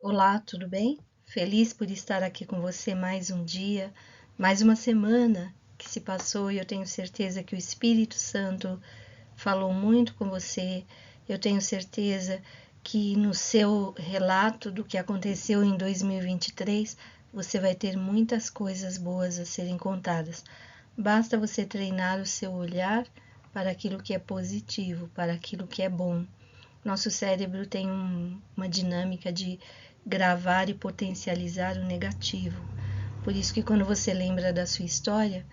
Olá, tudo bem? Feliz por estar aqui com você mais um dia, mais uma semana que se passou e eu tenho certeza que o Espírito Santo falou muito com você. Eu tenho certeza que no seu relato do que aconteceu em 2023, você vai ter muitas coisas boas a serem contadas. Basta você treinar o seu olhar para aquilo que é positivo, para aquilo que é bom. Nosso cérebro tem uma dinâmica de gravar e potencializar o negativo. Por isso que quando você lembra da sua história,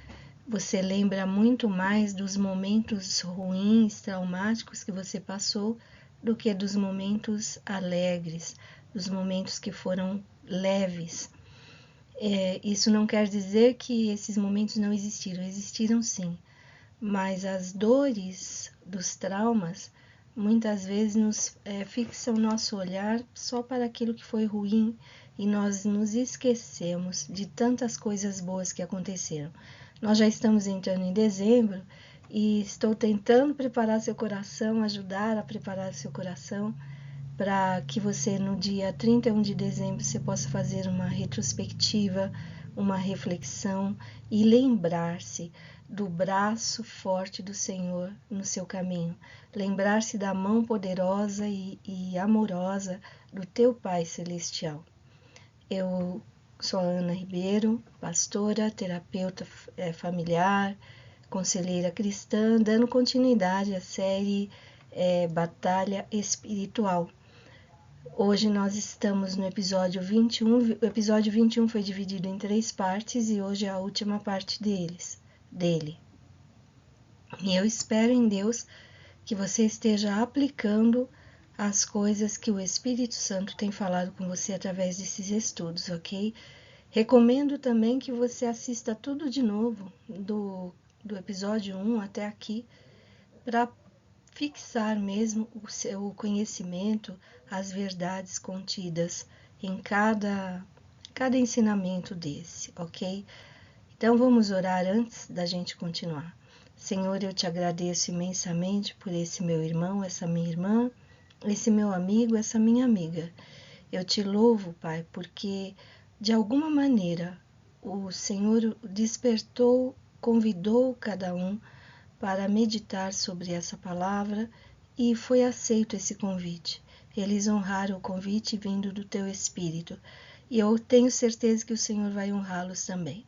você lembra muito mais dos momentos ruins, traumáticos que você passou, do que dos momentos alegres, dos momentos que foram leves. Isso não quer dizer que esses momentos não existiram, existiram sim, mas as dores dos traumas muitas vezes nos fixam nosso olhar só para aquilo que foi ruim e nós nos esquecemos de tantas coisas boas que aconteceram. Nós já estamos entrando em dezembro e estou tentando preparar seu coração, ajudar a preparar seu coração para que você no dia 31 de dezembro você possa fazer uma retrospectiva, uma reflexão e lembrar-se do braço forte do Senhor no seu caminho, lembrar-se da mão poderosa e amorosa do teu Pai Celestial. Eu sou a Ana Ribeiro, pastora, terapeuta familiar, conselheira cristã, dando continuidade à série Batalha Espiritual. Hoje nós estamos no episódio 21. O episódio 21 foi dividido em 3 partes e hoje é a última parte dele. E eu espero em Deus que você esteja aplicando as coisas que o Espírito Santo tem falado com você através desses estudos, ok? Recomendo também que você assista tudo de novo, do episódio 1 até aqui, para fixar mesmo o seu conhecimento, as verdades contidas em cada ensinamento desse, ok? Então vamos orar antes da gente continuar. Senhor, eu te agradeço imensamente por esse meu irmão, essa minha irmã, esse meu amigo, essa minha amiga. Eu te louvo, Pai, porque de alguma maneira o Senhor despertou, convidou cada um para meditar sobre essa palavra e foi aceito esse convite. Eles honraram o convite vindo do teu Espírito e eu tenho certeza que o Senhor vai honrá-los também.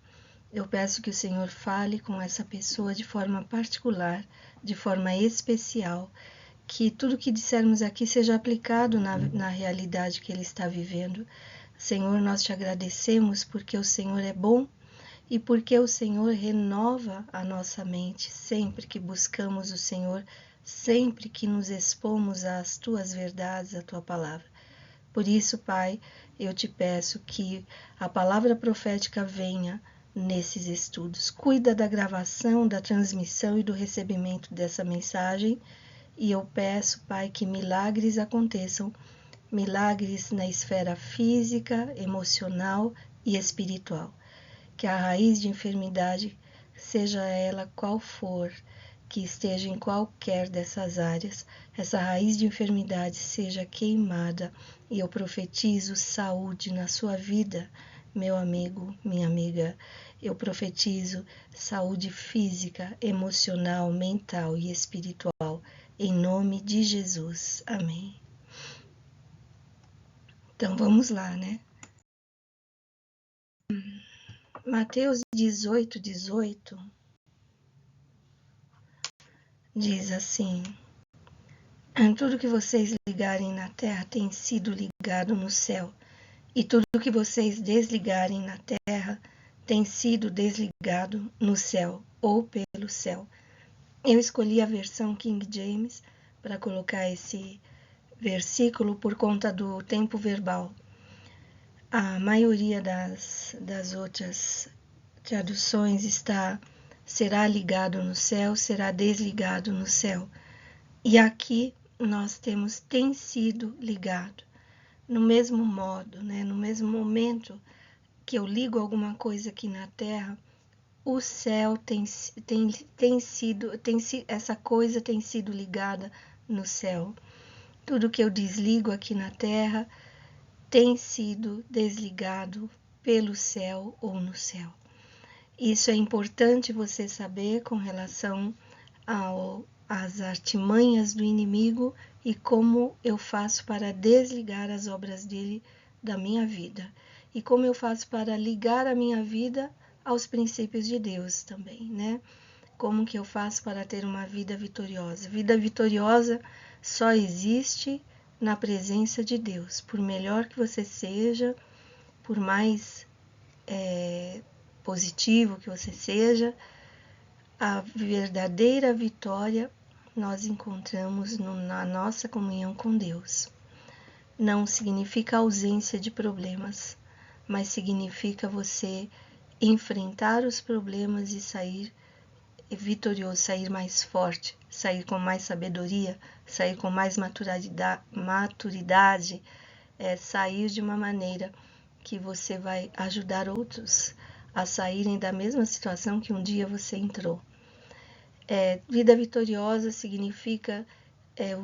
Eu peço que o Senhor fale com essa pessoa de forma particular, de forma especial, que tudo que dissermos aqui seja aplicado na realidade que ele está vivendo. Senhor, nós te agradecemos porque o Senhor é bom e porque o Senhor renova a nossa mente sempre que buscamos o Senhor, sempre que nos expomos às tuas verdades, à tua palavra. Por isso, Pai, eu te peço que a palavra profética venha nesses estudos. Cuida da gravação, da transmissão e do recebimento dessa mensagem. E eu peço, Pai, que milagres aconteçam, milagres na esfera física, emocional e espiritual. Que a raiz de enfermidade, seja ela qual for, que esteja em qualquer dessas áreas, essa raiz de enfermidade seja queimada e eu profetizo saúde na sua vida, meu amigo, minha amiga. Eu profetizo saúde física, emocional, mental e espiritual, em nome de Jesus. Amém. Então vamos lá, né? Mateus 18:18 diz assim: tudo que vocês ligarem na terra tem sido ligado no céu, e tudo que vocês desligarem na terra tem sido desligado no céu ou pelo céu. Eu escolhi a versão King James para colocar esse versículo por conta do tempo verbal. A maioria das outras traduções está será ligado no céu, será desligado no céu. E aqui nós temos tem sido ligado. No mesmo modo, né, no mesmo momento que eu ligo alguma coisa aqui na Terra, o céu essa coisa tem sido ligada no céu. Tudo que eu desligo aqui na Terra tem sido desligado pelo céu ou no céu. Isso é importante você saber com relação às artimanhas do inimigo e como eu faço para desligar as obras dele da minha vida. E como eu faço para ligar a minha vida aos princípios de Deus também, né? Como que eu faço para ter uma vida vitoriosa? Vida vitoriosa só existe na presença de Deus. Por melhor que você seja, por mais positivo que você seja, a verdadeira vitória nós encontramos na nossa comunhão com Deus. Não significa ausência de problemas, mas significa você enfrentar os problemas e sair vitorioso, sair mais forte, sair com mais sabedoria, sair com mais maturidade, sair de uma maneira que você vai ajudar outros a saírem da mesma situação que um dia você entrou. Vida vitoriosa significa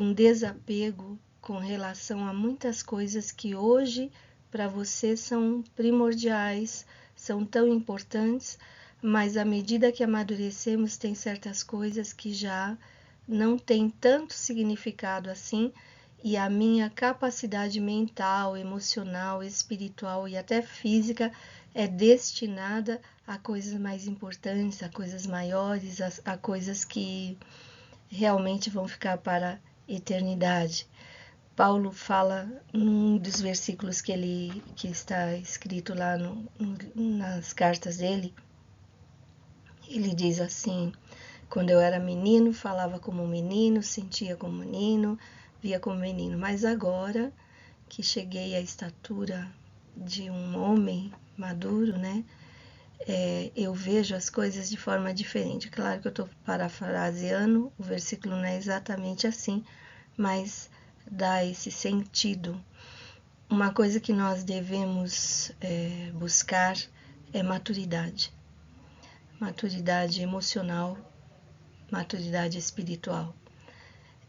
um desapego com relação a muitas coisas que hoje para você são primordiais, são tão importantes, mas à medida que amadurecemos tem certas coisas que já não tem tanto significado assim, e a minha capacidade mental, emocional, espiritual e até física é destinada a coisas mais importantes, a coisas maiores, a coisas que realmente vão ficar para a eternidade. Paulo fala num dos versículos que está escrito lá nas cartas dele, ele diz assim: quando eu era menino, falava como menino, sentia como menino, via como menino, mas agora que cheguei à estatura de um homem maduro, né, eu vejo as coisas de forma diferente. Claro que eu estou parafraseando, o versículo não é exatamente assim, mas dá esse sentido. Uma coisa que nós devemos buscar é maturidade. Maturidade emocional, maturidade espiritual.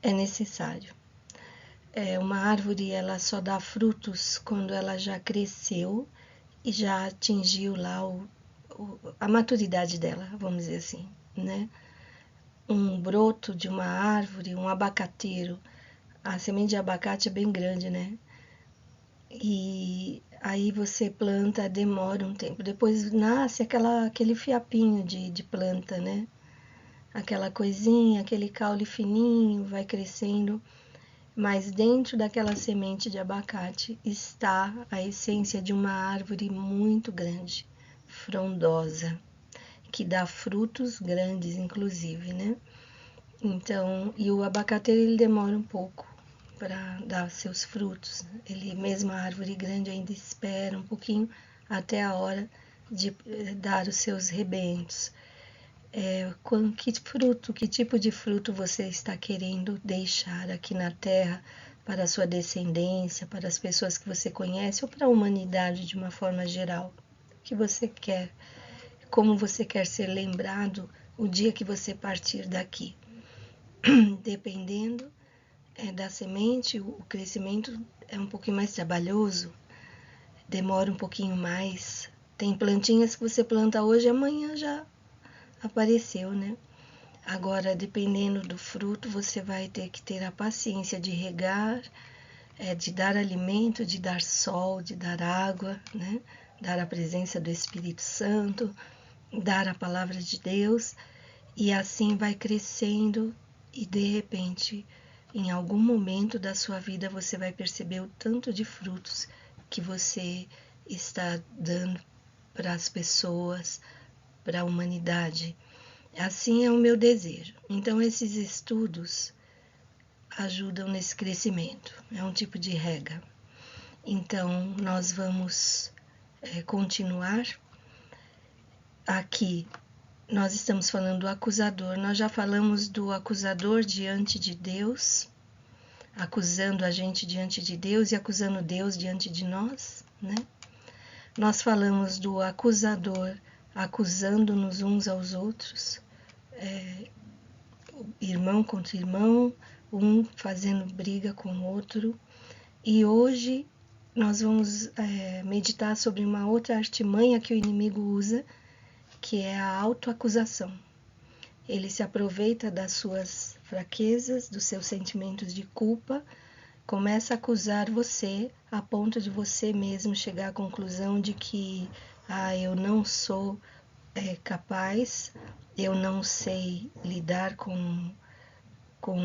É necessário. Uma árvore ela só dá frutos quando ela já cresceu e já atingiu lá a maturidade dela, vamos dizer assim, né? Um broto de uma árvore, um abacateiro, a semente de abacate é bem grande, né? E aí você planta, demora um tempo, depois nasce aquele fiapinho de planta, né? Aquela coisinha, aquele caule fininho, vai crescendo, mas dentro daquela semente de abacate está a essência de uma árvore muito grande, frondosa, que dá frutos grandes, inclusive, né? Então, e o abacateiro ele demora um pouco para dar seus frutos. Ele, mesmo a árvore grande, ainda espera um pouquinho até a hora de dar os seus rebentos. Que tipo de fruto você está querendo deixar aqui na Terra para a sua descendência, para as pessoas que você conhece ou para a humanidade de uma forma geral? O que você quer? Como você quer ser lembrado o dia que você partir daqui? Dependendo da semente, o crescimento é um pouquinho mais trabalhoso, demora um pouquinho mais. Tem plantinhas que você planta hoje e amanhã já apareceu, né? Agora, dependendo do fruto, você vai ter que ter a paciência de regar, de dar alimento, de dar sol, de dar água, né? Dar a presença do Espírito Santo, dar a palavra de Deus, e assim vai crescendo e de repente, em algum momento da sua vida, você vai perceber o tanto de frutos que você está dando para as pessoas, para a humanidade. Assim é o meu desejo. Então, esses estudos ajudam nesse crescimento. É um tipo de rega. Então, nós vamos continuar. Aqui, nós estamos falando do acusador. Nós já falamos do acusador diante de Deus, acusando a gente diante de Deus e acusando Deus diante de nós, né? Nós falamos do acusador acusando-nos uns aos outros, irmão contra irmão, um fazendo briga com o outro. E hoje nós vamos meditar sobre uma outra artimanha que o inimigo usa, que é a autoacusação. Ele se aproveita das suas fraquezas, dos seus sentimentos de culpa, começa a acusar você a ponto de você mesmo chegar à conclusão de que eu não sou capaz, eu não sei lidar com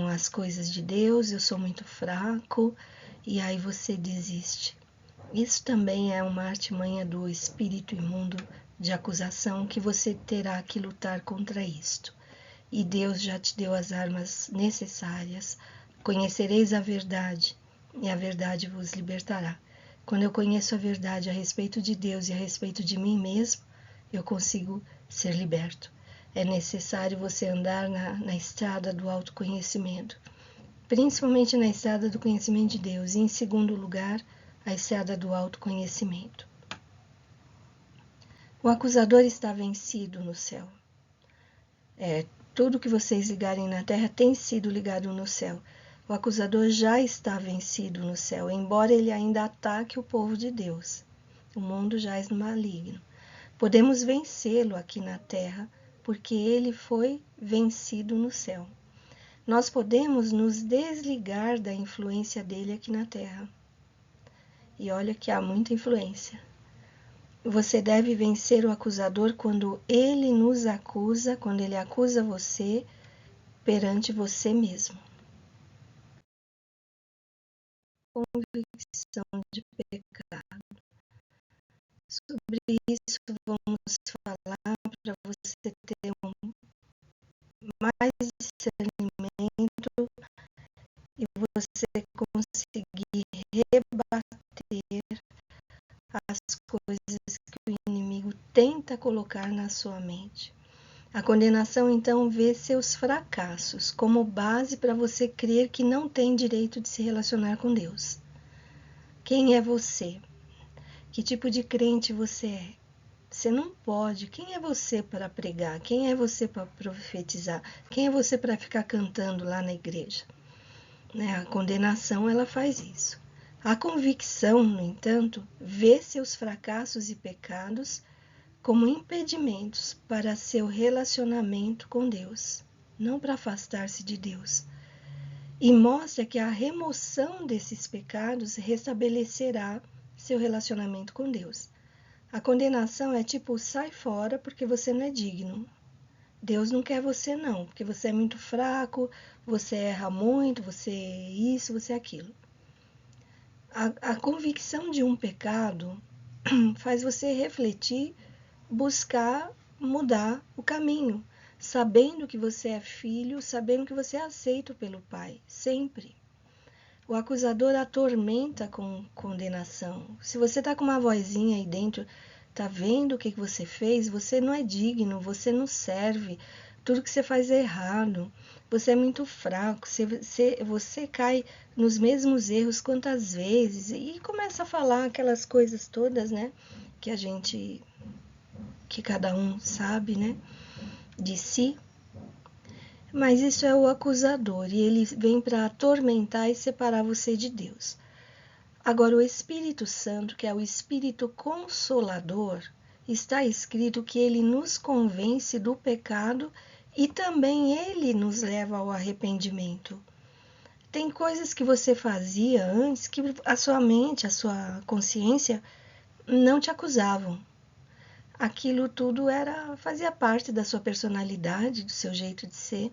as coisas de Deus, eu sou muito fraco, e aí você desiste. Isso também é uma artimanha do espírito imundo de acusação que você terá que lutar contra isto. E Deus já te deu as armas necessárias. Conhecereis a verdade, e a verdade vos libertará. Quando eu conheço a verdade a respeito de Deus e a respeito de mim mesmo, eu consigo ser liberto. É necessário você andar na estrada do autoconhecimento, principalmente na estrada do conhecimento de Deus, e em segundo lugar, a estrada do autoconhecimento. O acusador está vencido no céu. Tudo que vocês ligarem na terra tem sido ligado no céu. O acusador já está vencido no céu, embora ele ainda ataque o povo de Deus. O mundo jaz no maligno. Podemos vencê-lo aqui na terra, porque ele foi vencido no céu. Nós podemos nos desligar da influência dele aqui na terra. E olha que há muita influência. Você deve vencer o acusador quando ele nos acusa, quando ele acusa você perante você mesmo. Convicção de pecado. Sobre isso vamos falar para você ter mais discernimento e você conseguir rebater as coisas que o inimigo tenta colocar na sua mente. A condenação, então, vê seus fracassos como base para você crer que não tem direito de se relacionar com Deus. Quem é você? Que tipo de crente você é? Você não pode. Quem é você para pregar? Quem é você para profetizar? Quem é você para ficar cantando lá na igreja? A condenação, ela faz isso. A convicção, no entanto, vê seus fracassos e pecados como impedimentos para seu relacionamento com Deus, não para afastar-se de Deus. E mostra que a remoção desses pecados restabelecerá seu relacionamento com Deus. A condenação é tipo, sai fora porque você não é digno. Deus não quer você não, porque você é muito fraco, você erra muito, você é isso, você é aquilo. A convicção de um pecado faz você refletir, buscar mudar o caminho, sabendo que você é filho, sabendo que você é aceito pelo Pai, sempre. O acusador atormenta com condenação. Se você está com uma vozinha aí dentro, tá vendo o que você fez, você não é digno, você não serve, tudo que você faz é errado, você é muito fraco, você cai nos mesmos erros quantas vezes, e começa a falar aquelas coisas todas, né, que cada um sabe, né, de si. Mas isso é o acusador, e ele vem para atormentar e separar você de Deus. Agora, o Espírito Santo, que é o Espírito Consolador, está escrito que ele nos convence do pecado e também ele nos leva ao arrependimento. Tem coisas que você fazia antes que a sua mente, a sua consciência não te acusavam. Aquilo tudo fazia parte da sua personalidade, do seu jeito de ser.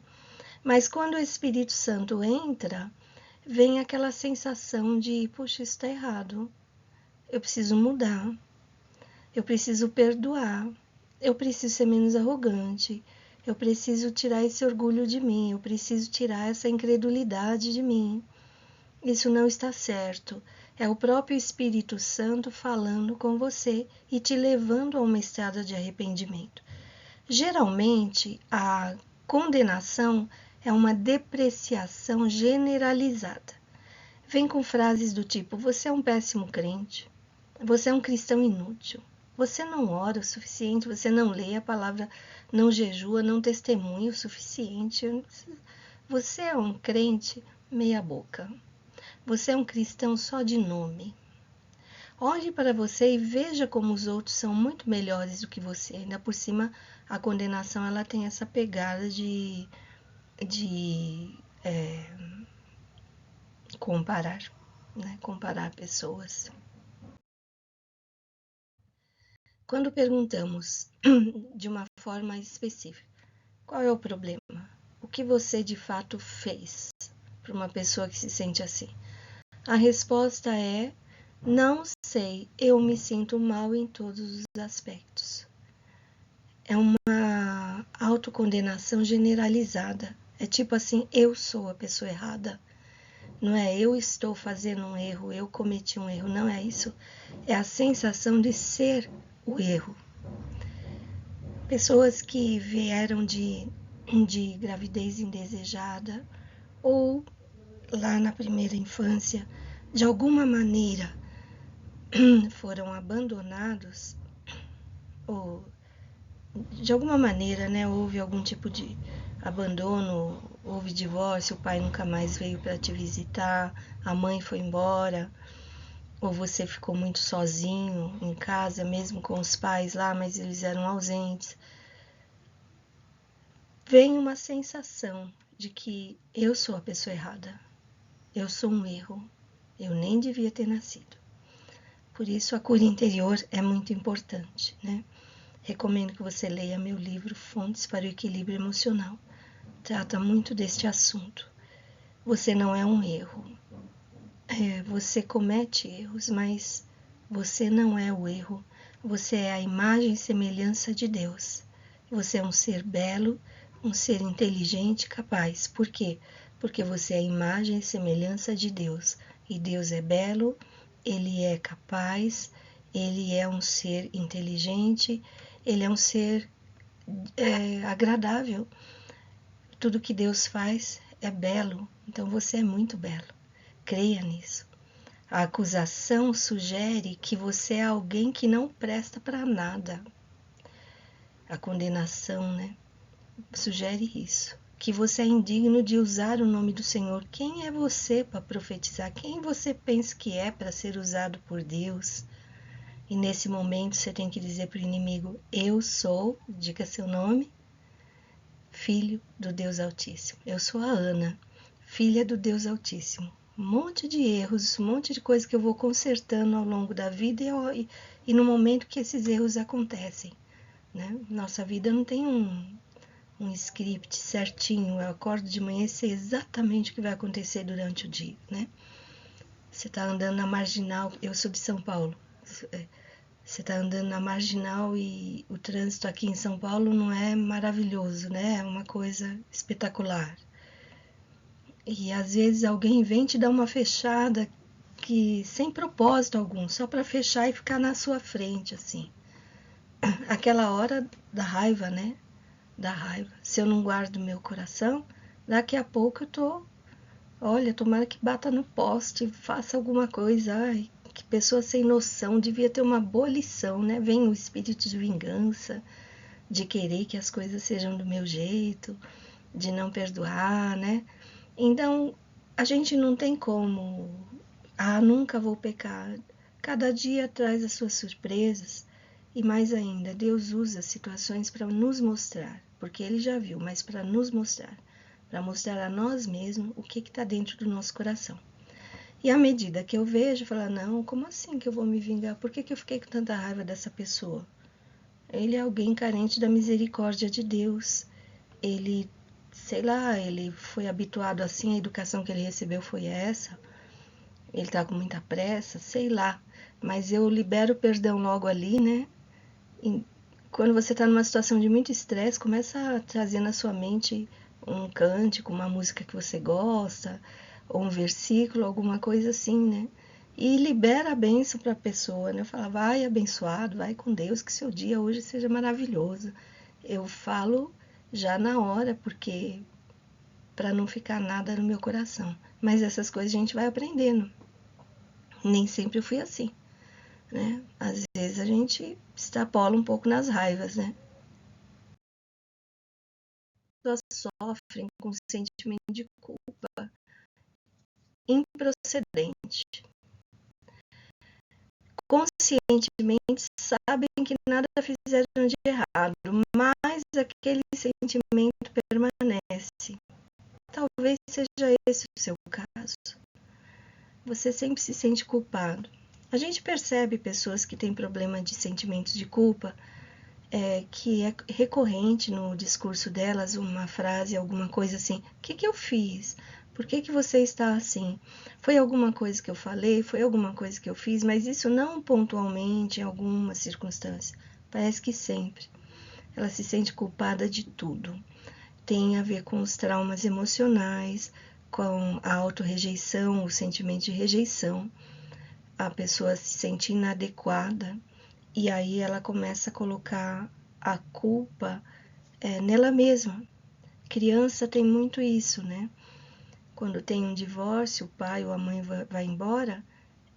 Mas quando o Espírito Santo entra, vem aquela sensação de, puxa, isso está errado. Eu preciso mudar. Eu preciso perdoar. Eu preciso ser menos arrogante. Eu preciso tirar esse orgulho de mim. Eu preciso tirar essa incredulidade de mim. Isso não está certo. É o próprio Espírito Santo falando com você e te levando a uma estrada de arrependimento. Geralmente, a condenação é uma depreciação generalizada. Vem com frases do tipo, você é um péssimo crente, você é um cristão inútil, você não ora o suficiente, você não lê a palavra, não jejua, não testemunha o suficiente, você é um crente meia boca, você é um cristão só de nome. Olhe para você e veja como os outros são muito melhores do que você. Ainda por cima, a condenação ela tem essa pegada de comparar, né? Comparar pessoas. Quando perguntamos de uma forma específica, qual é o problema? O que você de fato fez para uma pessoa que se sente assim? A resposta é: não sei, eu me sinto mal em todos os aspectos. É uma autocondenação generalizada. É tipo assim, eu sou a pessoa errada. Não é eu estou fazendo um erro, eu cometi um erro. Não é isso. É a sensação de ser o erro. Pessoas que vieram de gravidez indesejada ou lá na primeira infância, de alguma maneira foram abandonados ou de alguma maneira, né, houve algum tipo de abandono, houve divórcio, o pai nunca mais veio para te visitar, a mãe foi embora, ou você ficou muito sozinho em casa, mesmo com os pais lá, mas eles eram ausentes. Vem uma sensação de que eu sou a pessoa errada, eu sou um erro, eu nem devia ter nascido. Por isso a cura interior é muito importante, né? Recomendo que você leia meu livro Fontes para o Equilíbrio Emocional. Trata muito deste assunto. Você não é um erro. Você comete erros, mas você não é o erro. Você é a imagem e semelhança de Deus. Você é um ser belo, um ser inteligente, capaz. Por quê? Porque você é a imagem e semelhança de Deus. E Deus é belo, Ele é capaz, Ele é um ser inteligente, Ele é um ser agradável. Tudo que Deus faz é belo, então você é muito belo. Creia nisso. A acusação sugere que você é alguém que não presta para nada. A condenação, né, sugere isso. Que você é indigno de usar o nome do Senhor. Quem é você para profetizar? Quem você pensa que é para ser usado por Deus? E nesse momento você tem que dizer para o inimigo: eu sou, diga seu nome, filho do Deus Altíssimo. Eu sou a Ana, filha do Deus Altíssimo. Um monte de erros, um monte de coisas que eu vou consertando ao longo da vida e no momento que esses erros acontecem. Né? Nossa vida não tem um script certinho. Eu acordo de manhã e sei exatamente o que vai acontecer durante o dia. Né? Você está andando na Marginal, eu sou de São Paulo. Você está andando na Marginal e o trânsito aqui em São Paulo não é maravilhoso, né? É uma coisa espetacular. E às vezes alguém vem te dar uma fechada que sem propósito algum, só para fechar e ficar na sua frente, assim. Aquela hora da raiva, né? Da raiva. Se eu não guardo meu coração, daqui a pouco eu tô... Olha, tomara que bata no poste, faça alguma coisa. Ai, que pessoa sem noção, devia ter uma boa lição, né? Vem o espírito de vingança, de querer que as coisas sejam do meu jeito, de não perdoar, né? Então, a gente não tem como, nunca vou pecar. Cada dia traz as suas surpresas e mais ainda, Deus usa situações para nos mostrar, porque Ele já viu, mas para nos mostrar, para mostrar a nós mesmos o que está dentro do nosso coração. E à medida que eu vejo, eu falo, não, como assim que eu vou me vingar? Por que eu fiquei com tanta raiva dessa pessoa? Ele é alguém carente da misericórdia de Deus. Ele, sei lá, ele foi habituado assim, a educação que ele recebeu foi essa. Ele tá com muita pressa, sei lá. Mas eu libero o perdão logo ali, né? E quando você tá numa situação de muito estresse, começa a trazer na sua mente um cântico, uma música que você gosta, ou um versículo, alguma coisa assim, né? E libera a bênção para a pessoa, né? Fala, vai abençoado, vai com Deus, que seu dia hoje seja maravilhoso. Eu falo já na hora, porque para não ficar nada no meu coração. Mas essas coisas a gente vai aprendendo. Nem sempre eu fui assim, né? Às vezes a gente extrapola um pouco nas raivas, né? As pessoas sofrem com sentimento de culpa improcedente. conscientemente sabem que nada fizeram de errado, mas aquele sentimento permanece. Talvez seja esse o seu caso. Você sempre se sente culpado. A gente percebe pessoas que têm problema de sentimentos de culpa, que é recorrente no discurso delas uma frase, alguma coisa assim: o que eu fiz? Por que você está assim? Foi alguma coisa que eu falei? Foi alguma coisa que eu fiz? Mas isso não pontualmente, em alguma circunstância. Parece que sempre. Ela se sente culpada de tudo. Tem a ver com os traumas emocionais, com a autorrejeição, o sentimento de rejeição. A pessoa se sente inadequada e aí ela começa a colocar a culpa nela mesma. Criança tem muito isso, né? Quando tem um divórcio, o pai ou a mãe vai embora,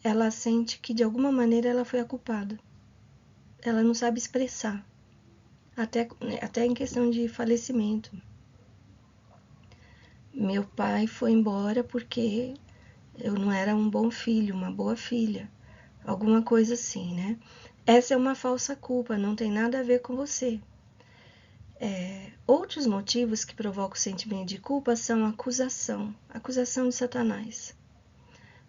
ela sente que de alguma maneira ela foi a culpada. Ela não sabe expressar, até em questão de falecimento. Meu pai foi embora porque eu não era um bom filho, uma boa filha, alguma coisa assim, né? Essa é uma falsa culpa, não tem nada a ver com você. Outros motivos que provocam o sentimento de culpa são acusação de Satanás.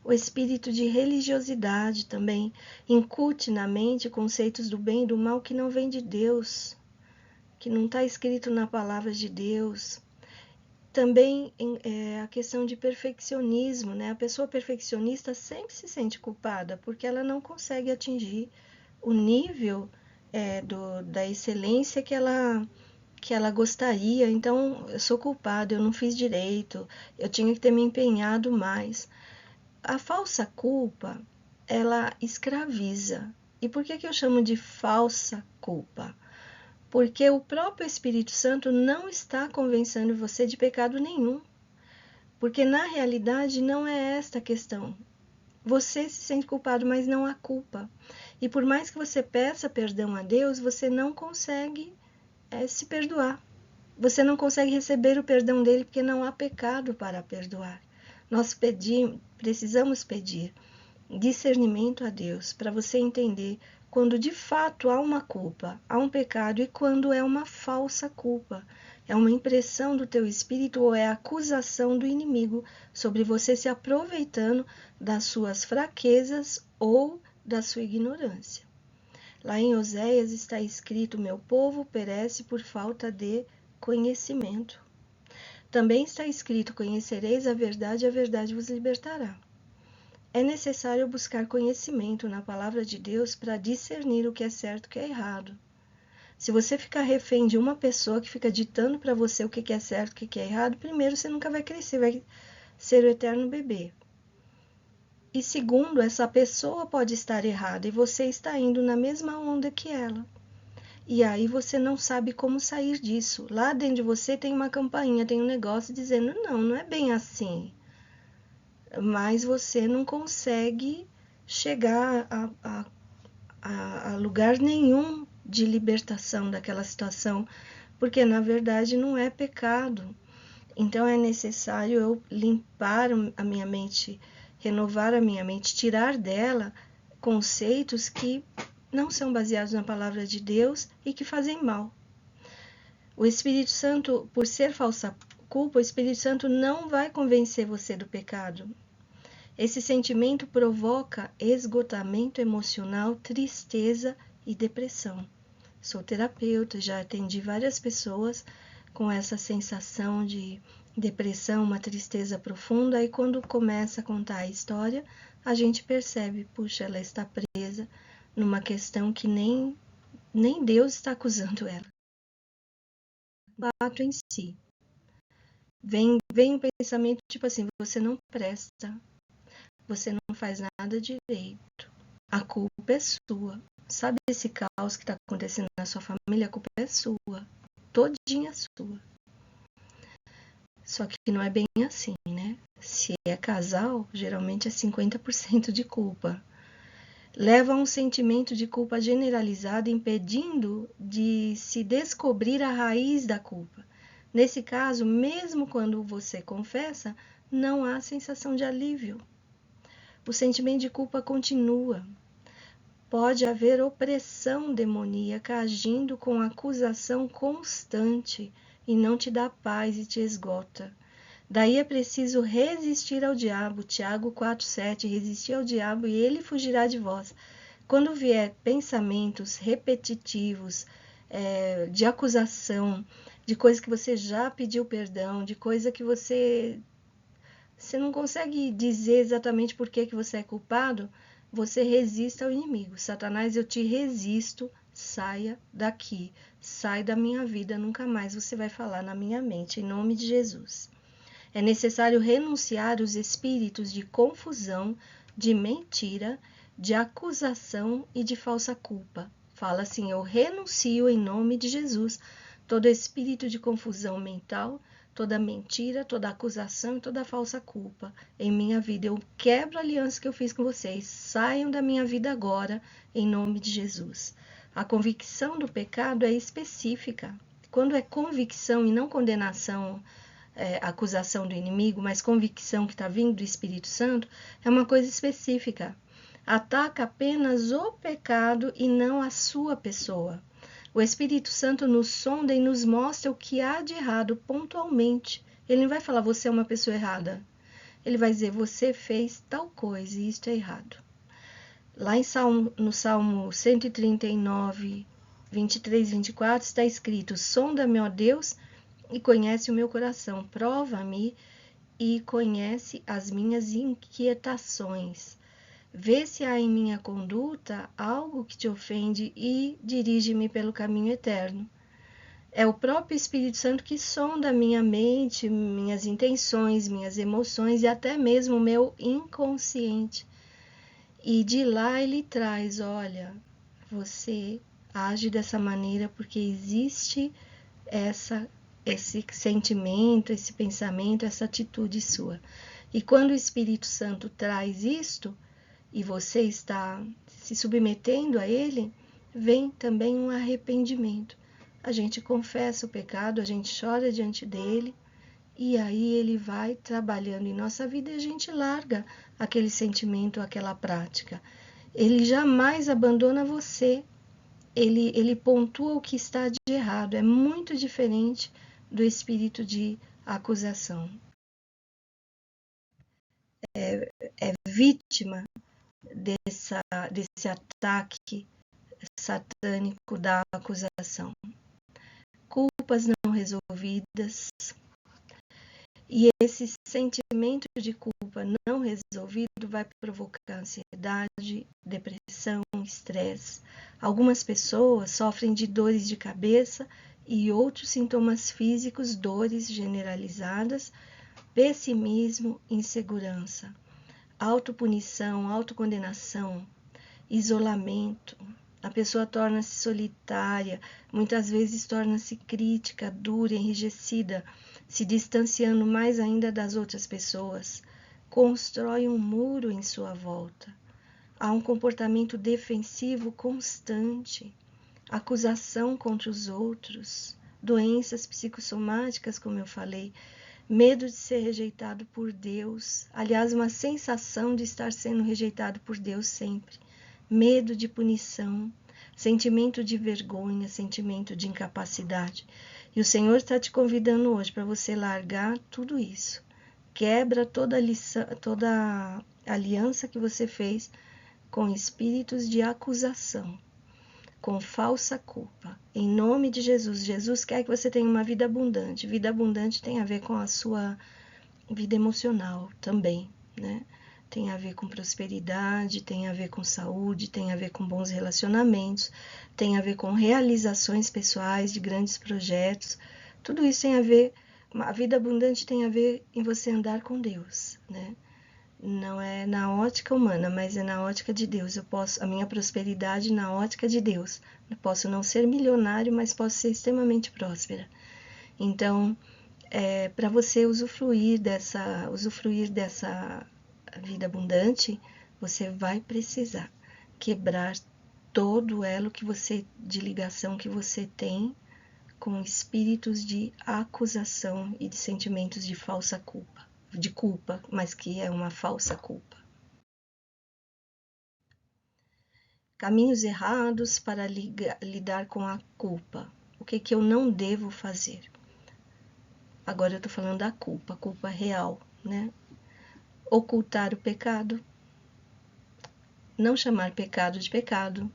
O espírito de religiosidade também incute na mente conceitos do bem e do mal que não vêm de Deus, que não está escrito na palavra de Deus. Também a questão de perfeccionismo, né? A pessoa perfeccionista sempre se sente culpada porque ela não consegue atingir o nível da excelência que ela gostaria. Então, eu sou culpada, eu não fiz direito, eu tinha que ter me empenhado mais. A falsa culpa, ela escraviza. E por que eu chamo de falsa culpa? Porque o próprio Espírito Santo não está convencendo você de pecado nenhum. Porque na realidade não é esta a questão. Você se sente culpado, mas não há culpa. E por mais que você peça perdão a Deus, você não consegue se perdoar. Você não consegue receber o perdão dele porque não há pecado para perdoar. Nós precisamos pedir discernimento a Deus para você entender quando de fato há uma culpa, há um pecado e quando é uma falsa culpa. É uma impressão do teu espírito ou é a acusação do inimigo sobre você se aproveitando das suas fraquezas ou da sua ignorância. Lá em Oséias está escrito: meu povo perece por falta de conhecimento. Também está escrito: conhecereis a verdade e a verdade vos libertará. É necessário buscar conhecimento na palavra de Deus para discernir o que é certo e o que é errado. Se você ficar refém de uma pessoa que fica ditando para você o que é certo e o que é errado, primeiro, você nunca vai crescer, vai ser o eterno bebê. E segundo, essa pessoa pode estar errada e você está indo na mesma onda que ela. E aí você não sabe como sair disso. Lá dentro de você tem uma campainha, tem um negócio dizendo: não é bem assim. Mas você não consegue chegar a lugar nenhum de libertação daquela situação, porque na verdade não é pecado. Então é necessário eu limpar a minha mente, renovar a minha mente, tirar dela conceitos que não são baseados na palavra de Deus e que fazem mal. O Espírito Santo, por ser falsa culpa, o Espírito Santo não vai convencer você do pecado. Esse sentimento provoca esgotamento emocional, tristeza e depressão. Sou terapeuta, já atendi várias pessoas com essa sensação de depressão, uma tristeza profunda, e quando começa a contar a história, a gente percebe, puxa, ela está presa numa questão que nem Deus está acusando ela. O ato em si. Vem um pensamento tipo assim: você não presta, você não faz nada direito, a culpa é sua. Sabe esse caos que está acontecendo na sua família? A culpa é sua, todinha sua. Só que não é bem assim, né? Se é casal, geralmente é 50% de culpa. Leva a um sentimento de culpa generalizado, impedindo de se descobrir a raiz da culpa. Nesse caso, mesmo quando você confessa, não há sensação de alívio. O sentimento de culpa continua. pode haver opressão demoníaca agindo com acusação constante e não te dá paz e te esgota. Daí é preciso resistir ao diabo, Tiago 4,7, resistir ao diabo e ele fugirá de vós. Quando vier pensamentos repetitivos, de acusação, de coisa que você já pediu perdão, de coisa que você não consegue dizer exatamente por que você é culpado, você resista ao inimigo. Satanás, eu te resisto, saia daqui, sai da minha vida, nunca mais você vai falar na minha mente, em nome de Jesus. É necessário renunciar os espíritos de confusão, de mentira, de acusação e de falsa culpa. Fala assim, eu renuncio em nome de Jesus todo espírito de confusão mental, toda mentira, toda acusação e toda falsa culpa em minha vida. Eu quebro a aliança que eu fiz com vocês. Saiam da minha vida agora, em nome de Jesus. A convicção do pecado é específica. Quando é convicção e não condenação, acusação do inimigo, mas convicção que está vindo do Espírito Santo, é uma coisa específica. Ataca apenas o pecado e não a sua pessoa. O Espírito Santo nos sonda e nos mostra o que há de errado pontualmente. Ele não vai falar, você é uma pessoa errada. Ele vai dizer, você fez tal coisa e isto é errado. Lá no Salmo 139, 23 e 24, está escrito, sonda-me, ó Deus, e conhece o meu coração, prova-me e conhece as minhas inquietações. Vê se há em minha conduta algo que te ofende e dirige-me pelo caminho eterno. É o próprio Espírito Santo que sonda a minha mente, minhas intenções, minhas emoções e até mesmo o meu inconsciente. E de lá ele traz, olha, você age dessa maneira porque existe esse sentimento, esse pensamento, essa atitude sua. E quando o Espírito Santo traz isto, e você está se submetendo a ele, vem também um arrependimento. A gente confessa o pecado, a gente chora diante dele, e aí ele vai trabalhando em nossa vida e a gente larga aquele sentimento, aquela prática. Ele jamais abandona você. Ele pontua o que está de errado. É muito diferente do espírito de acusação. É vítima desse ataque satânico da acusação. Culpas não resolvidas. E esse sentimento de culpa não resolvido vai provocar ansiedade, depressão, estresse. Algumas pessoas sofrem de dores de cabeça e outros sintomas físicos, dores generalizadas, pessimismo, insegurança, autopunição, autocondenação, isolamento. A pessoa torna-se solitária, muitas vezes torna-se crítica, dura, enrijecida, se distanciando mais ainda das outras pessoas. Constrói um muro em sua volta. Há um comportamento defensivo constante, acusação contra os outros, doenças psicossomáticas, como eu falei, medo de ser rejeitado por Deus, aliás, uma sensação de estar sendo rejeitado por Deus sempre, medo de punição, sentimento de vergonha, sentimento de incapacidade. E o Senhor está te convidando hoje para você largar tudo isso. Quebra toda a aliança que você fez com espíritos de acusação, com falsa culpa. Em nome de Jesus. Jesus quer que você tenha uma vida abundante. Vida abundante tem a ver com a sua vida emocional também, né? Tem a ver com prosperidade, tem a ver com saúde, tem a ver com bons relacionamentos, tem a ver com realizações pessoais de grandes projetos. Tudo isso tem a ver, a vida abundante tem a ver em você andar com Deus, né? Não é na ótica humana, mas é na ótica de Deus. A minha prosperidade na ótica de Deus. Eu posso não ser milionário, mas posso ser extremamente próspera. Então, para você usufruir dessa vida abundante, você vai precisar quebrar todo o elo de ligação que você tem com espíritos de acusação e de sentimentos de falsa culpa, mas que é uma falsa culpa. caminhos errados para lidar com a culpa. O que eu não devo fazer? Agora eu estou falando da culpa, a culpa real, né? Ocultar o pecado, não chamar pecado de pecado,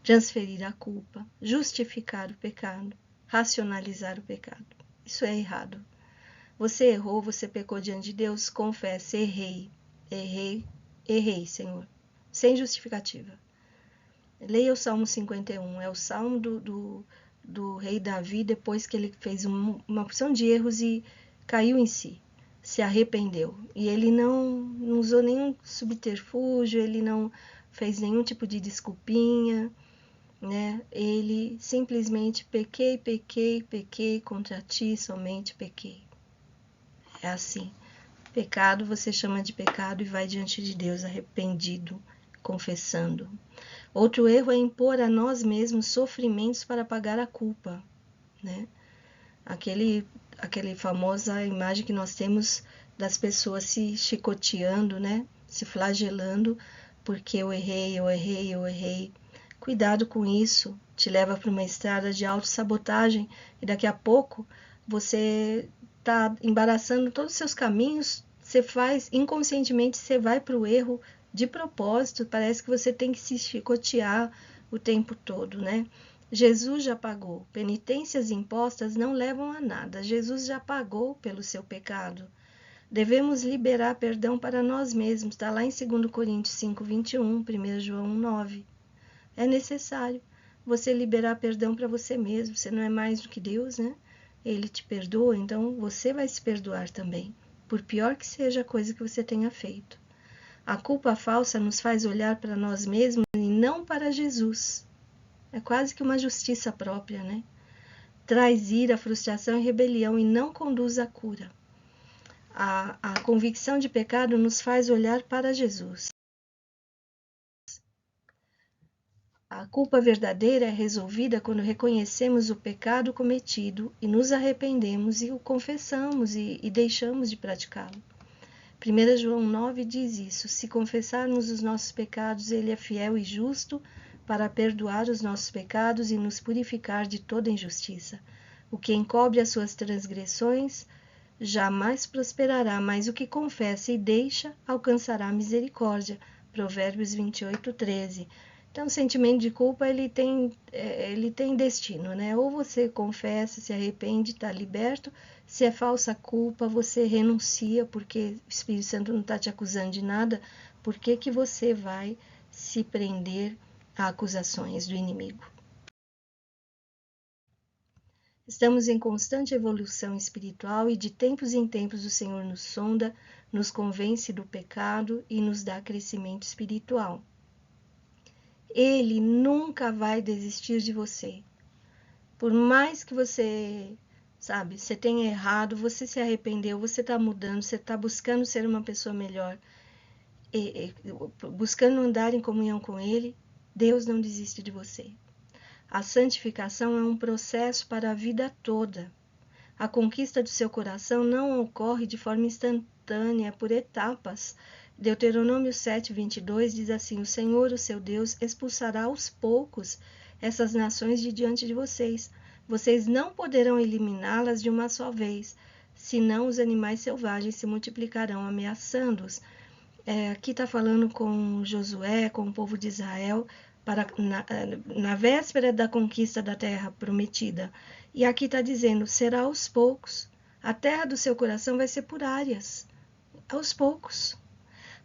transferir a culpa, justificar o pecado, racionalizar o pecado. Isso é errado. Você errou, você pecou diante de Deus, confesse, errei, Senhor, sem justificativa. Leia o Salmo 51, é o salmo do rei Davi, depois que ele fez uma porção de erros e caiu em si, se arrependeu. E ele não usou nenhum subterfúgio, ele não fez nenhum tipo de desculpinha, né? Ele simplesmente pequei contra ti, somente pequei. É assim. Pecado você chama de pecado e vai diante de Deus arrependido, confessando. Outro erro é impor a nós mesmos sofrimentos para pagar a culpa, né? Aquele famosa imagem que nós temos das pessoas se chicoteando, né? Se flagelando, porque eu errei. Cuidado com isso, te leva para uma estrada de autossabotagem e daqui a pouco você está embaraçando todos os seus caminhos, você faz, inconscientemente você vai para o erro de propósito, parece que você tem que se chicotear o tempo todo, né? Jesus já pagou, penitências impostas não levam a nada, Jesus já pagou pelo seu pecado. Devemos liberar perdão para nós mesmos, está lá em 2 Coríntios 5, 21, 1 João 9. É necessário você liberar perdão para você mesmo, você não é mais do que Deus, né? Ele te perdoa, então você vai se perdoar também, por pior que seja a coisa que você tenha feito. A culpa falsa nos faz olhar para nós mesmos e não para Jesus. É quase que uma justiça própria, né? Traz ira, frustração e rebelião e não conduz à cura. A convicção de pecado nos faz olhar para Jesus. A culpa verdadeira é resolvida quando reconhecemos o pecado cometido e nos arrependemos e o confessamos e deixamos de praticá-lo. 1 João 9 diz isso: se confessarmos os nossos pecados, ele é fiel e justo para perdoar os nossos pecados e nos purificar de toda injustiça. O que encobre as suas transgressões jamais prosperará, mas o que confessa e deixa alcançará misericórdia. Provérbios 28, 13. Então, o sentimento de culpa, ele tem destino, né? Ou você confessa, se arrepende, está liberto. Se é falsa culpa, você renuncia, porque o Espírito Santo não está te acusando de nada. Por que você vai se prender a acusações do inimigo? Estamos em constante evolução espiritual e de tempos em tempos o Senhor nos sonda, nos convence do pecado e nos dá crescimento espiritual. Ele nunca vai desistir de você. Por mais que você, você tenha errado, você se arrependeu, você está mudando, você está buscando ser uma pessoa melhor, buscando andar em comunhão com Ele, Deus não desiste de você. A santificação é um processo para a vida toda. A conquista do seu coração não ocorre de forma instantânea, é por etapas. Deuteronômio 7, 22 diz assim: o Senhor, o seu Deus, expulsará aos poucos essas nações de diante de vocês. Vocês não poderão eliminá-las de uma só vez, senão os animais selvagens se multiplicarão, ameaçando-os. Aqui está falando com Josué, com o povo de Israel, na véspera da conquista da terra prometida. E aqui está dizendo, será aos poucos. A terra do seu coração vai ser por áreas, aos poucos.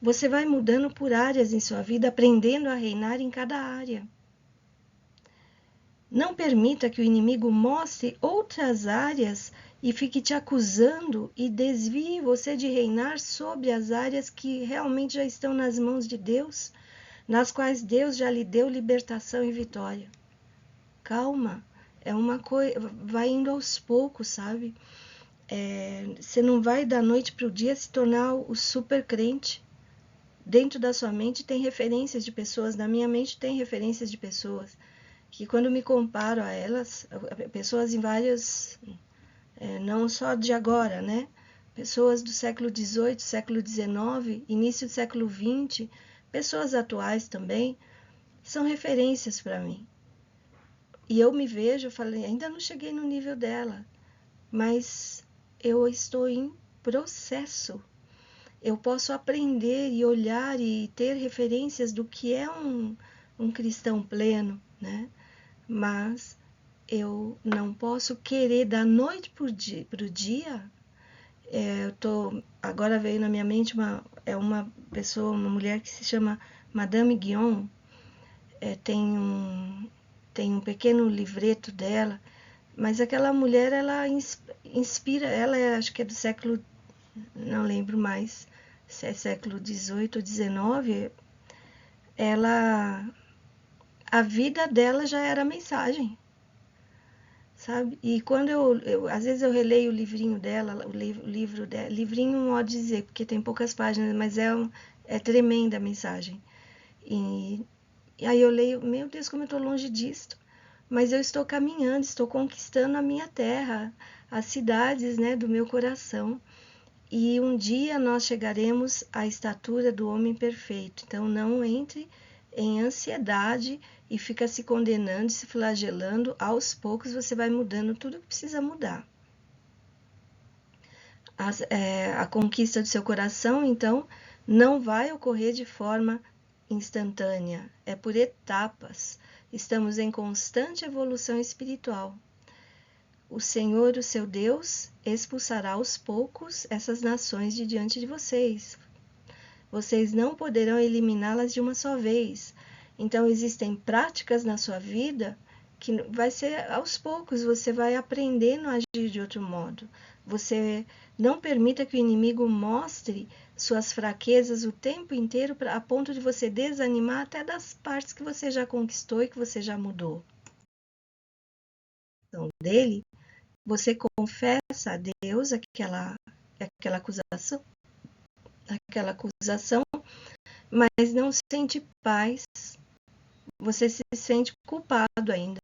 Você vai mudando por áreas em sua vida, aprendendo a reinar em cada área. Não permita que o inimigo mostre outras áreas e fique te acusando e desvie você de reinar sobre as áreas que realmente já estão nas mãos de Deus, nas quais Deus já lhe deu libertação e vitória. Calma, é uma coisa, vai indo aos poucos, sabe? Você não vai da noite para o dia se tornar o super crente. Dentro da sua mente tem referências de pessoas, na minha mente tem referências de pessoas, que quando me comparo a elas, pessoas em várias, não só de agora, né? Pessoas do século XVIII, século XIX, início do século XX, pessoas atuais também, são referências para mim. E eu me vejo, eu falei, ainda não cheguei no nível dela, mas eu estou em processo. Eu posso aprender e olhar e ter referências do que é um cristão pleno, né? Mas eu não posso querer da noite para o dia. Agora veio na minha mente uma pessoa, uma mulher que se chama Madame Guion. Tem um pequeno livreto dela, mas aquela mulher, ela inspira, ela acho que é do século, não lembro mais, se é século XVIII ou XIX, a vida dela já era mensagem, sabe? E quando às vezes eu releio o livrinho dela, o livro dela, livrinho não pode dizer, porque tem poucas páginas, mas é tremenda a mensagem. E aí eu leio, meu Deus, como eu estou longe disto. Mas eu estou caminhando, estou conquistando a minha terra, as cidades, né, do meu coração. E um dia nós chegaremos à estatura do homem perfeito. Então não entre em ansiedade e fica se condenando, se flagelando. Aos poucos você vai mudando tudo que precisa mudar. A conquista do seu coração, então, não vai ocorrer de forma instantânea, é por etapas. Estamos em constante evolução espiritual. O Senhor, o seu Deus, expulsará aos poucos essas nações de diante de vocês. Vocês não poderão eliminá-las de uma só vez. Então, existem práticas na sua vida que vai ser aos poucos, você vai aprendendo a agir de outro modo. Você não permita que o inimigo mostre suas fraquezas o tempo inteiro a ponto de você desanimar até das partes que você já conquistou e que você já mudou. Então, dele, você confessa a Deus aquela acusação, mas não sente paz. Você se sente culpado ainda.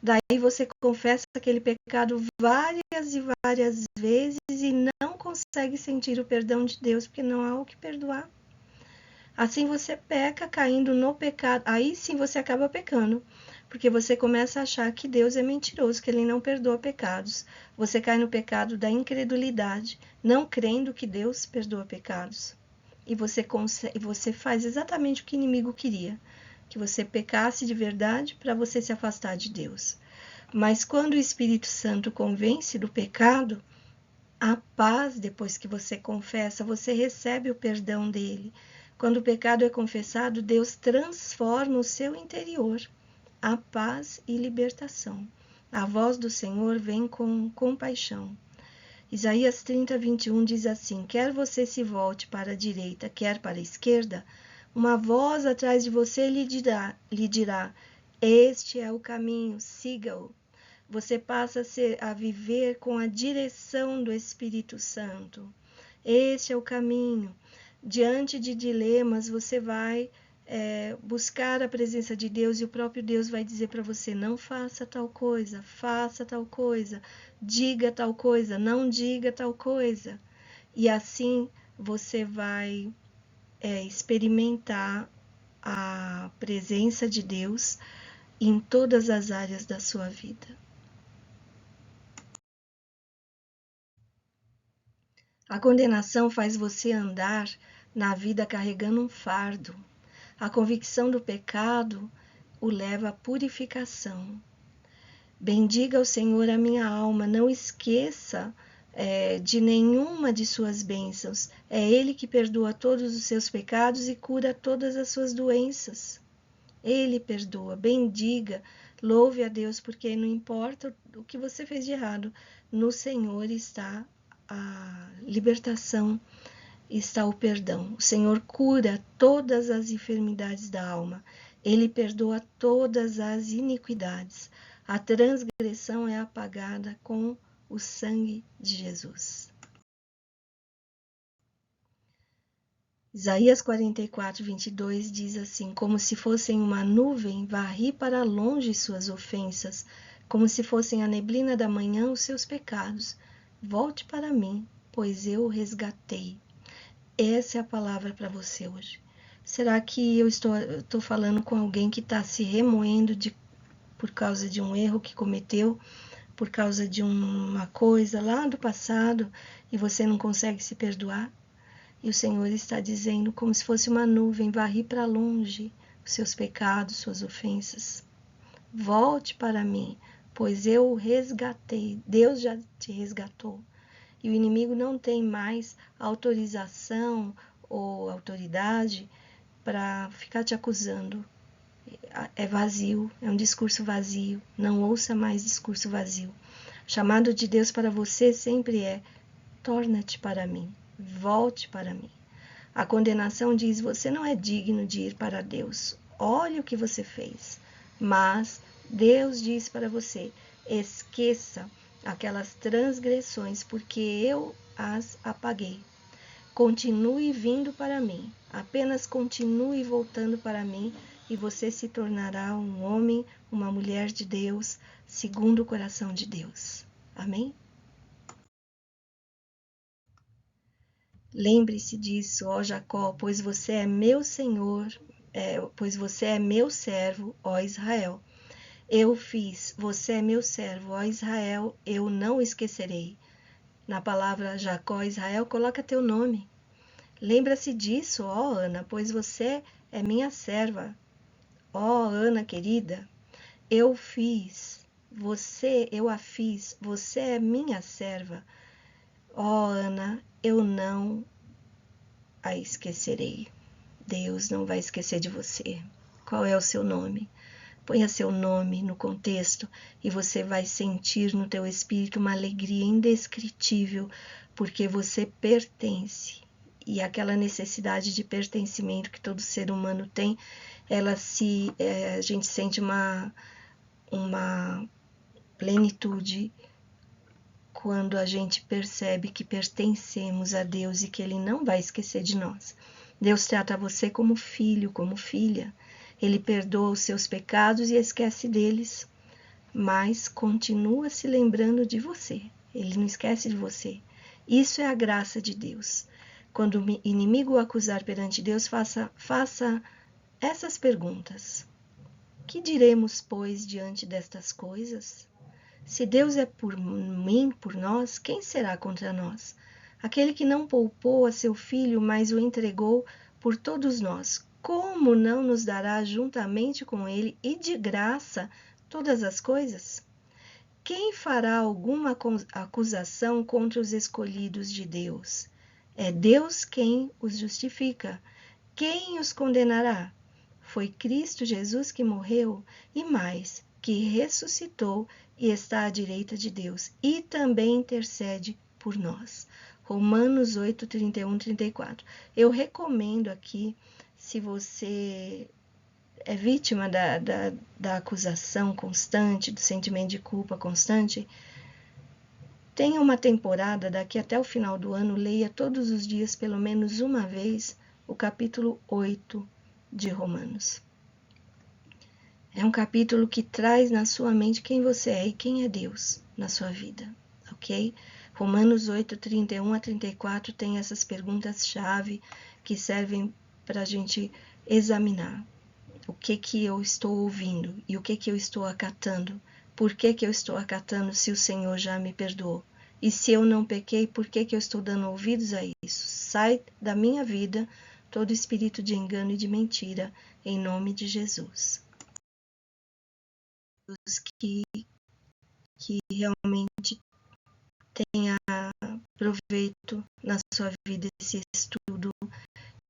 Daí você confessa aquele pecado várias e várias vezes e não consegue sentir o perdão de Deus, porque não há o que perdoar. Assim você peca, caindo no pecado. Aí sim você acaba pecando, porque você começa a achar que Deus é mentiroso, que Ele não perdoa pecados. Você cai no pecado da incredulidade, não crendo que Deus perdoa pecados. E você faz exatamente o que o inimigo queria, que você pecasse de verdade para você se afastar de Deus. Mas quando o Espírito Santo convence do pecado, a paz, depois que você confessa, você recebe o perdão dele. Quando o pecado é confessado, Deus transforma o seu interior, a paz e libertação. A voz do Senhor vem com compaixão. Isaías 30, 21 diz assim: quer você se volte para a direita, quer para a esquerda, uma voz atrás de você lhe dirá: este é o caminho, siga-o. Você passa a viver com a direção do Espírito Santo. Este é o caminho. Diante de dilemas, você vai buscar a presença de Deus e o próprio Deus vai dizer para você: não faça tal coisa, faça tal coisa, diga tal coisa, não diga tal coisa. E assim você vai experimentar a presença de Deus em todas as áreas da sua vida. A condenação faz você andar na vida carregando um fardo. A convicção do pecado o leva à purificação. Bendiga o Senhor a minha alma, não esqueça de nenhuma de suas bênçãos. É Ele que perdoa todos os seus pecados e cura todas as suas doenças. Ele perdoa, bendiga, louve a Deus, porque não importa o que você fez de errado, no Senhor está a libertação, está o perdão. O Senhor cura todas as enfermidades da alma. Ele perdoa todas as iniquidades. A transgressão é apagada com o sangue de Jesus. Isaías 44, 22 diz assim: como se fossem uma nuvem, varri para longe suas ofensas, como se fossem a neblina da manhã os seus pecados. Volte para mim, pois eu o resgatei. Essa é a palavra para você hoje. Será que eu estou falando com alguém que está se remoendo por causa de um erro que cometeu, por causa de uma coisa lá do passado e você não consegue se perdoar? E o Senhor está dizendo, como se fosse uma nuvem, varri para longe os seus pecados, suas ofensas. Volte para mim, pois eu o resgatei. Deus já te resgatou. E o inimigo não tem mais autorização ou autoridade para ficar te acusando. É vazio, é um discurso vazio. Não ouça mais discurso vazio. O chamado de Deus para você sempre é: torna-te para mim, volte para mim. A condenação diz: você não é digno de ir para Deus. Olha o que você fez. Mas Deus diz para você: esqueça aquelas transgressões, porque eu as apaguei. Continue vindo para mim, apenas continue voltando para mim e você se tornará um homem, uma mulher de Deus, segundo o coração de Deus. Amém? Lembre-se disso, ó Jacó, pois você é meu Senhor, pois você é meu servo, ó Israel. Eu fiz, você é meu servo, ó Israel, eu não esquecerei. Na palavra Jacó, Israel, coloca teu nome. Lembra-se disso, ó Ana, pois você é minha serva. Ó Ana querida, eu fiz, eu a fiz, você é minha serva. Ó Ana, eu não a esquecerei. Deus não vai esquecer de você. Qual é o seu nome? Ponha seu nome no contexto e você vai sentir no teu espírito uma alegria indescritível, porque você pertence. E aquela necessidade de pertencimento que todo ser humano tem, a gente sente uma plenitude quando a gente percebe que pertencemos a Deus e que Ele não vai esquecer de nós. Deus trata você como filho, como filha. Ele perdoa os seus pecados e esquece deles, mas continua se lembrando de você. Ele não esquece de você. Isso é a graça de Deus. Quando o inimigo o acusar perante Deus, faça essas perguntas. Que diremos, pois, diante destas coisas? Se Deus é por mim, por nós, quem será contra nós? Aquele que não poupou a seu filho, mas o entregou por todos nós, como não nos dará juntamente com ele e de graça todas as coisas? Quem fará alguma acusação contra os escolhidos de Deus? É Deus quem os justifica. Quem os condenará? Foi Cristo Jesus que morreu e mais, que ressuscitou e está à direita de Deus e também intercede por nós. Romanos 8, 31, 34. Eu recomendo aqui, se você é vítima da acusação constante, do sentimento de culpa constante, tenha uma temporada, daqui até o final do ano, leia todos os dias, pelo menos uma vez, o capítulo 8 de Romanos. É um capítulo que traz na sua mente quem você é e quem é Deus na sua vida, ok? Romanos 8, 31 a 34 tem essas perguntas-chave que servem para a gente examinar o que eu estou ouvindo e o que eu estou acatando. Por que eu estou acatando se o Senhor já me perdoou? E se eu não pequei, por que eu estou dando ouvidos a isso? Sai da minha vida todo espírito de engano e de mentira, em nome de Jesus. Que realmente tenha proveito na sua vida esse estudo,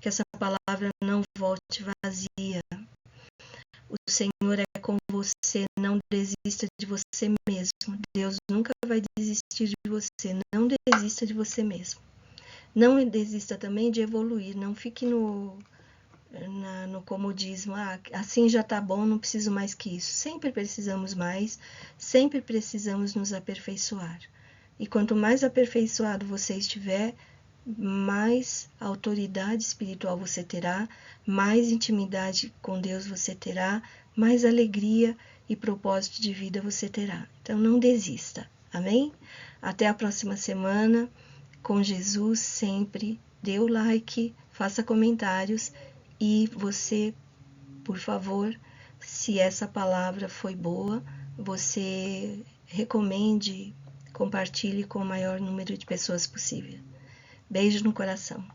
que essa palavra não volte vazia. O Senhor é com você, não desista de você mesmo. Deus nunca vai desistir de você, não desista de você mesmo. Não desista também de evoluir, não fique no comodismo, assim já tá bom, não preciso mais que isso. Sempre precisamos mais, sempre precisamos nos aperfeiçoar. E quanto mais aperfeiçoado você estiver, mais autoridade espiritual você terá, mais intimidade com Deus você terá, mais alegria e propósito de vida você terá. Então não desista, amém? Até a próxima semana, com Jesus sempre. Dê o like, faça comentários E você, por favor, se essa palavra foi boa, você recomende, compartilhe com o maior número de pessoas possível. Beijo no coração.